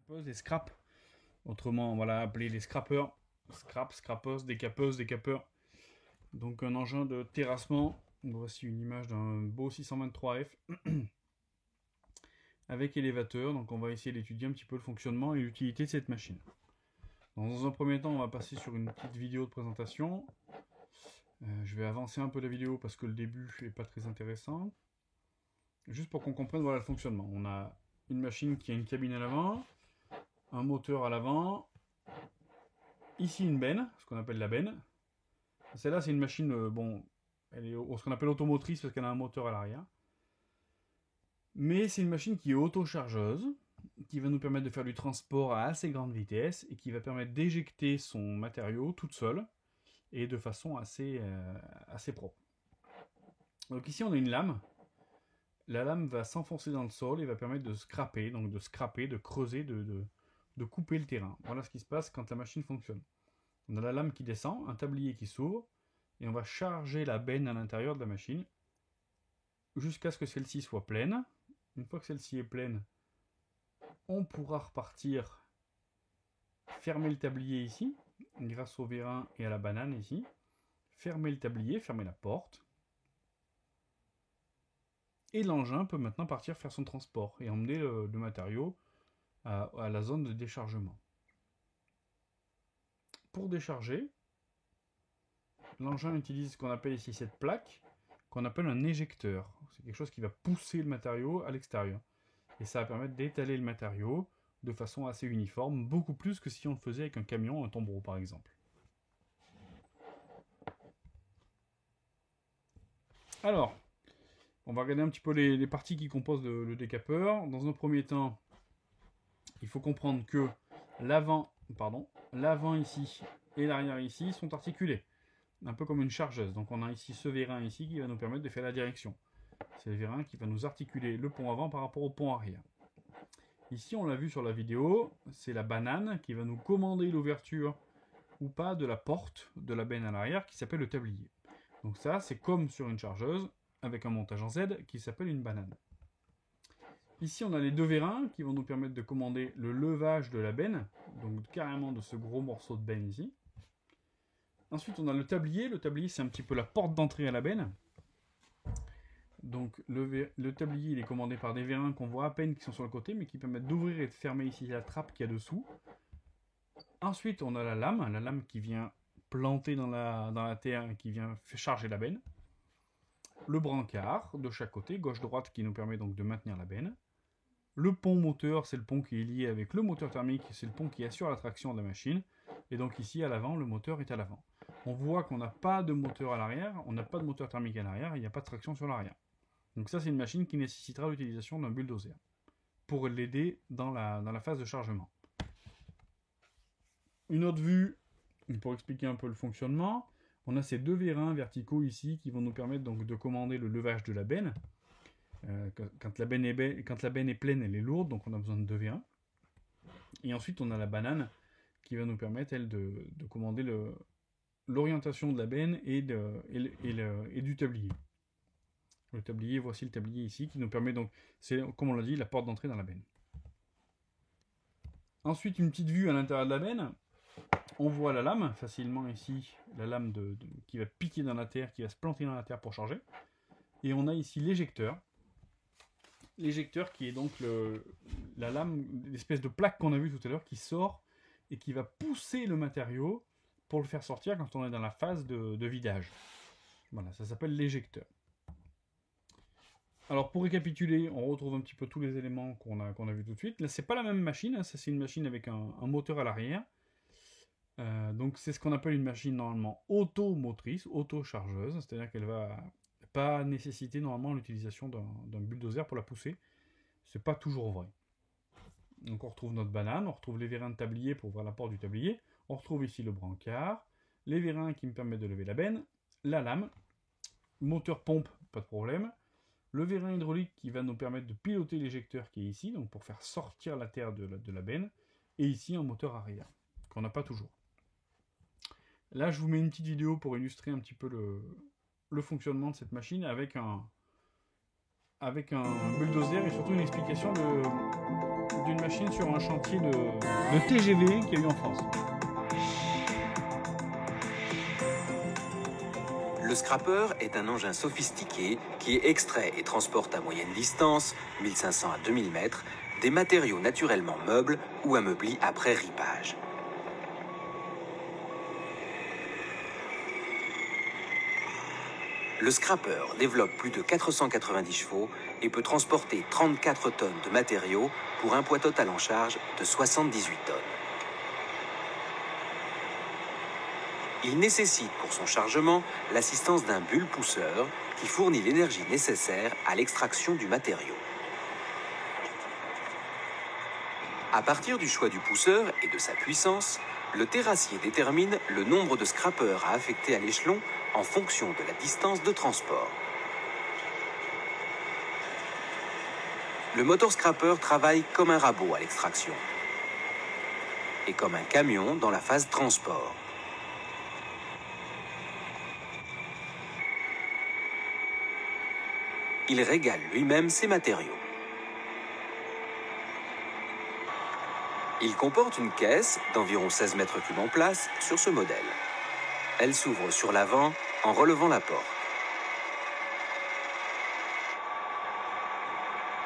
décapeuse, des scraps. Autrement, voilà, appelé les scrappers. Scrap, scrappers, décapeuses, décapeurs. Donc un engin de terrassement. Voici une image d'un beau 623F avec élévateur. Donc on va essayer d'étudier un petit peu le fonctionnement et l'utilité de cette machine. Dans un premier temps, on va passer sur une petite vidéo de présentation. Je vais avancer un peu la vidéo parce que le début n'est pas très intéressant. Juste pour qu'on comprenne voilà, le fonctionnement. On a une machine qui a une cabine à l'avant, un moteur à l'avant, ici une benne, ce qu'on appelle la benne. Celle-là, c'est une machine, bon, elle est ce qu'on appelle automotrice parce qu'elle a un moteur à l'arrière. Mais c'est une machine qui est autochargeuse, qui va nous permettre de faire du transport à assez grande vitesse et qui va permettre d'éjecter son matériau toute seule et de façon assez propre. Donc ici, on a une lame. La lame va s'enfoncer dans le sol et va permettre de scraper, donc de creuser, de couper le terrain. Voilà ce qui se passe quand la machine fonctionne. On a la lame qui descend, un tablier qui s'ouvre, et on va charger la benne à l'intérieur de la machine jusqu'à ce que celle-ci soit pleine. Une fois que celle-ci est pleine, on pourra repartir, fermer le tablier ici, grâce au vérin et à la banane ici, fermer le tablier, fermer la porte, et l'engin peut maintenant partir faire son transport et emmener le matériau à la zone de déchargement. Pour décharger, l'engin utilise ce qu'on appelle ici cette plaque, qu'on appelle un éjecteur. C'est quelque chose qui va pousser le matériau à l'extérieur. Et ça va permettre d'étaler le matériau de façon assez uniforme, beaucoup plus que si on le faisait avec un camion, un tombereau par exemple. Alors, on va regarder un petit peu les parties qui composent le décapeur. Dans un premier temps, il faut comprendre que l'avant ici et l'arrière ici sont articulés, un peu comme une chargeuse. Donc on a ici ce vérin ici qui va nous permettre de faire la direction. C'est le vérin qui va nous articuler le pont avant par rapport au pont arrière. Ici, on l'a vu sur la vidéo, c'est la banane qui va nous commander l'ouverture ou pas de la porte de la benne à l'arrière qui s'appelle le tablier. Donc ça, c'est comme sur une chargeuse avec un montage en Z qui s'appelle une banane. Ici, on a les deux vérins qui vont nous permettre de commander le levage de la benne, donc carrément de ce gros morceau de benne ici. Ensuite, on a le tablier. Le tablier, c'est un petit peu la porte d'entrée à la benne. Donc, le tablier, il est commandé par des vérins qu'on voit à peine qui sont sur le côté, mais qui permettent d'ouvrir et de fermer ici la trappe qu'il y a dessous. Ensuite, on a la lame qui vient planter dans la terre et qui vient charger la benne. Le brancard de chaque côté, gauche-droite, qui nous permet donc de maintenir la benne. Le pont moteur, c'est le pont qui est lié avec le moteur thermique, c'est le pont qui assure la traction de la machine. Et donc ici, à l'avant, le moteur est à l'avant. On voit qu'on n'a pas de moteur à l'arrière, on n'a pas de moteur thermique à l'arrière, il n'y a pas de traction sur l'arrière. Donc ça, c'est une machine qui nécessitera l'utilisation d'un bulldozer pour l'aider dans la phase de chargement. Une autre vue, pour expliquer un peu le fonctionnement, on a ces deux vérins verticaux ici qui vont nous permettre donc de commander le levage de la benne. Quand la benne est pleine, elle est lourde, donc on a besoin de deux vérins. Et ensuite, on a la banane qui va nous permettre, elle, de commander l'orientation de la benne et du tablier. Le tablier, voici le tablier ici, qui nous permet donc, c'est comme on l'a dit, la porte d'entrée dans la benne. Ensuite, une petite vue à l'intérieur de la benne. On voit la lame, facilement ici, la lame qui va piquer dans la terre, qui va se planter dans la terre pour charger. Et on a ici l'éjecteur. L'éjecteur qui est donc la lame, l'espèce de plaque qu'on a vu tout à l'heure, qui sort et qui va pousser le matériau pour le faire sortir quand on est dans la phase de vidage. Voilà, ça s'appelle l'éjecteur. Alors pour récapituler, on retrouve un petit peu tous les éléments qu'on a vu tout de suite. Là, c'est pas la même machine, hein, ça c'est une machine avec un moteur à l'arrière. Donc c'est ce qu'on appelle une machine normalement automotrice, auto-chargeuse, c'est-à-dire qu'elle va pas nécessiter normalement l'utilisation d'un bulldozer pour la pousser. C'est pas toujours vrai. Donc on retrouve notre banane, on retrouve les vérins de tablier pour ouvrir la porte du tablier, on retrouve ici le brancard, les vérins qui me permettent de lever la benne, la lame, moteur pompe, pas de problème, le vérin hydraulique qui va nous permettre de piloter l'éjecteur qui est ici, donc pour faire sortir la terre de la benne, et ici un moteur arrière, qu'on n'a pas toujours. Là, je vous mets une petite vidéo pour illustrer un petit peu le fonctionnement de cette machine avec un bulldozer et surtout une explication d'une machine sur un chantier de TGV qu'il y a eu en France. Le scrapper est un engin sophistiqué qui extrait et transporte à moyenne distance, 1500 à 2000 mètres, des matériaux naturellement meubles ou ameublis après ripage. Le scrapper développe plus de 490 chevaux et peut transporter 34 tonnes de matériaux pour un poids total en charge de 78 tonnes. Il nécessite pour son chargement l'assistance d'un bulle pousseur qui fournit l'énergie nécessaire à l'extraction du matériau. À partir du choix du pousseur et de sa puissance, le terrassier détermine le nombre de scrappers à affecter à l'échelon en fonction de la distance de transport. Le motor scrapper travaille comme un rabot à l'extraction et comme un camion dans la phase transport. Il régale lui-même ses matériaux. Il comporte une caisse d'environ 16 mètres cubes en place sur ce modèle. Elle s'ouvre sur l'avant en relevant la porte.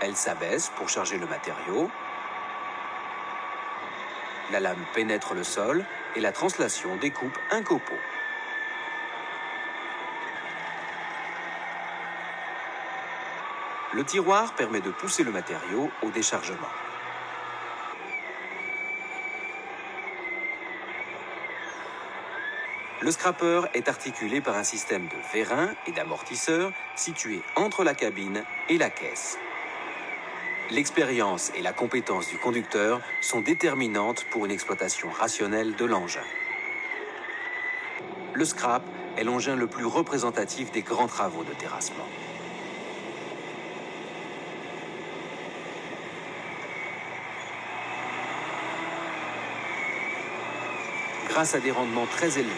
Elle s'abaisse pour charger le matériau. La lame pénètre le sol et la translation découpe un copeau. Le tiroir permet de pousser le matériau au déchargement. Le scrapper est articulé par un système de vérins et d'amortisseurs situés entre la cabine et la caisse. L'expérience et la compétence du conducteur sont déterminantes pour une exploitation rationnelle de l'engin. Le scrap est l'engin le plus représentatif des grands travaux de terrassement. Grâce à des rendements très élevés,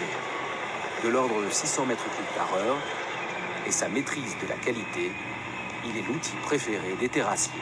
de l'ordre de 600 mètres cubes par heure, et sa maîtrise de la qualité, il est l'outil préféré des terrassiers.